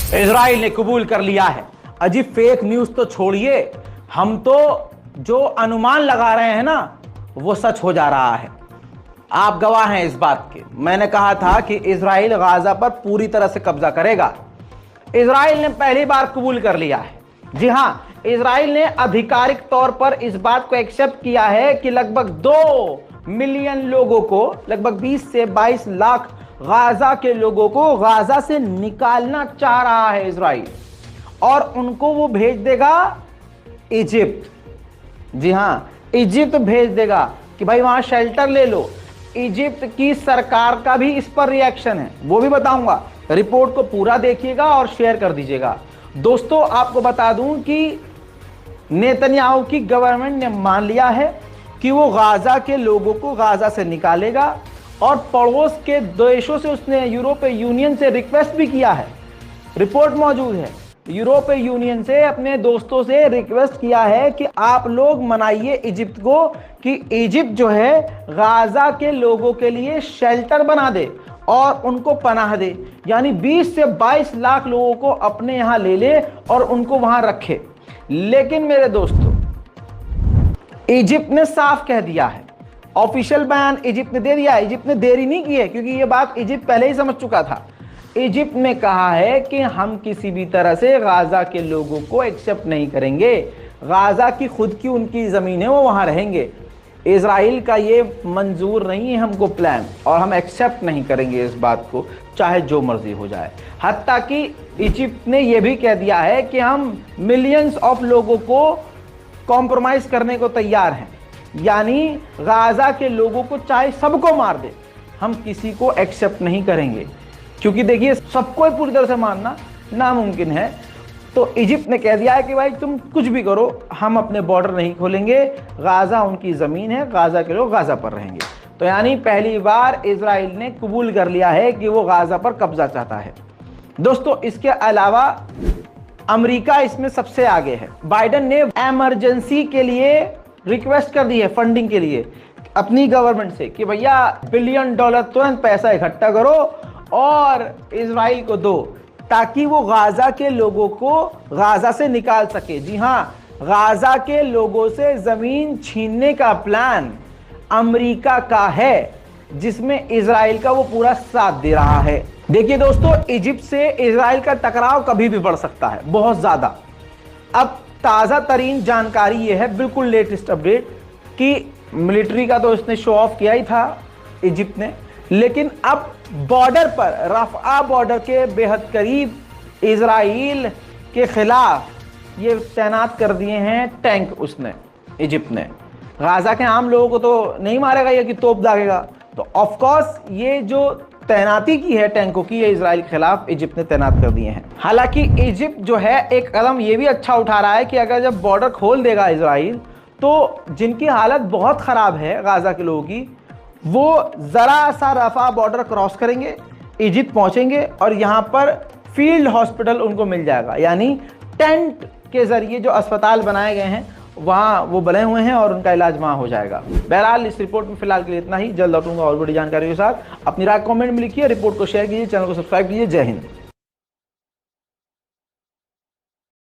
Israel ने कबूल कर लिया है। अजी फेक न्यूज तो छोड़िए, हम तो जो अनुमान लगा रहे हैं ना वो सच हो जा रहा है। आप गवाह हैं इस बात के। मैंने कहा था कि इजराइल गाजा पर पूरी तरह से कब्जा करेगा। इजराइल ने पहली बार कबूल कर लिया है। जी हां, इजराइल ने आधिकारिक तौर पर इस बात को एक्सेप्ट किया है कि लगभग 2 मिलियन लोगों को, लगभग 20 से 22 लाख गाजा के लोगों को गाजा से निकालना चाह रहा है इजराइल, और उनको वो भेज देगा इजिप्ट। जी हां, इजिप्ट भेज देगा कि भाई वहां शेल्टर ले लो। इजिप्ट की सरकार का भी इस पर रिएक्शन है, वो भी बताऊंगा। रिपोर्ट को पूरा देखिएगा और शेयर कर दीजिएगा। दोस्तों, आपको बता दूं कि नेतन्याहू की गवर्नमेंट ने मान लिया है कि वो गाजा के लोगों को गाजा से निकालेगा, और पड़ोस के देशों से उसने यूरोपीय यूनियन से रिक्वेस्ट भी किया है। रिपोर्ट मौजूद है। यूरोपीय यूनियन से, अपने दोस्तों से रिक्वेस्ट किया है कि आप लोग मनाइए इजिप्ट को कि इजिप्ट जो है गाजा के लोगों के लिए शेल्टर बना दे और उनको पनाह दे। यानी 20 से 22 लाख लोगों को अपने यहां ले ले और उनको वहां रखे। लेकिन मेरे दोस्तों, इजिप्ट ने साफ कह दिया है, ऑफिशियल बयान इजिप्ट ने दे दिया है। इजिप्ट ने देरी नहीं की है, क्योंकि ये बात इजिप्ट पहले ही समझ चुका था। इजिप्ट ने कहा है कि हम किसी भी तरह से गाजा के लोगों को एक्सेप्ट नहीं करेंगे। गाजा की खुद की उनकी जमीन है, वो वहां रहेंगे। इजराइल का ये मंजूर नहीं है हमको प्लान, और हम एक्सेप्ट नहीं करेंगे इस बात को, चाहे जो मर्जी हो जाए। हत्ता कि इजिप्ट ने यह भी कह दिया है कि हम मिलियंस ऑफ लोगों को कॉम्प्रोमाइज करने को तैयार हैं। यानी गाजा के लोगों को चाहे सबको मार दे, हम किसी को एक्सेप्ट नहीं करेंगे। क्योंकि देखिए, सबको पूरी तरह से मानना नामुमकिन है। तो इजिप्ट ने कह दिया है कि भाई तुम कुछ भी करो, हम अपने बॉर्डर नहीं खोलेंगे। गाजा उनकी ज़मीन है, गाजा के लोग गाजा पर रहेंगे। तो यानी पहली बार इजराइल ने कबूल कर लिया है कि वो गाजा पर कब्जा चाहता है। दोस्तों, इसके अलावा अमेरिका इसमें सबसे आगे है। बाइडेन ने इमरजेंसी के लिए रिक्वेस्ट कर दी है, फंडिंग के लिए अपनी गवर्नमेंट से, कि भैया $1 बिलियन तुरंत पैसा इकट्ठा करो और इजराइल को दो, ताकि वो गाजा के लोगों को गाजा से निकाल सके। जी हां, गाजा के लोगों से जमीन छीनने का प्लान अमेरिका का है, जिसमें इजराइल का वो पूरा साथ दे रहा है। देखिए दोस्तों, इजिप्ट से इजराइल का टकराव कभी भी बढ़ सकता है, बहुत ज्यादा। अब ताजा तरीन जानकारी ये है, बिल्कुल लेटेस्ट अपडेट, कि मिलिट्री का तो इसने शो ऑफ किया ही था इजिप्ट ने, लेकिन अब बॉर्डर पर, रफा बॉर्डर के बेहद करीब इजराइल के खिलाफ ये तैनात कर दिए हैं टैंक। उसने, इजिप्ट ने, गाजा के आम लोगों को तो नहीं मारेगा ये कि तोप दागेगा। तो ऑफ कोर्स ये जो तैनाती की है टैंकों की, ये इजराइल के खिलाफ इजिप्ट ने तैनात कर दिए हैं। हालांकि इजिप्ट जो है एक कदम ये भी अच्छा उठा रहा है कि अगर जब बॉर्डर खोल देगा इजराइल, तो जिनकी हालत बहुत खराब है गाजा के लोगों की, वो जरा सा रफा बॉर्डर क्रॉस करेंगे, इजिप्ट पहुंचेंगे, और यहाँ पर फील्ड हॉस्पिटल उनको मिल जाएगा। यानी टेंट के जरिए जो अस्पताल बनाए गए हैं वहाँ वो बने हुए हैं, और उनका इलाज वहाँ हो जाएगा। बहरहाल इस रिपोर्ट में फिलहाल के लिए इतना ही। जल्द लौटूंगा और बड़ी जानकारी के साथ। अपनी राय कमेंट में लिखिए, रिपोर्ट को शेयर कीजिए, चैनल को सब्सक्राइब कीजिए। जय हिंद।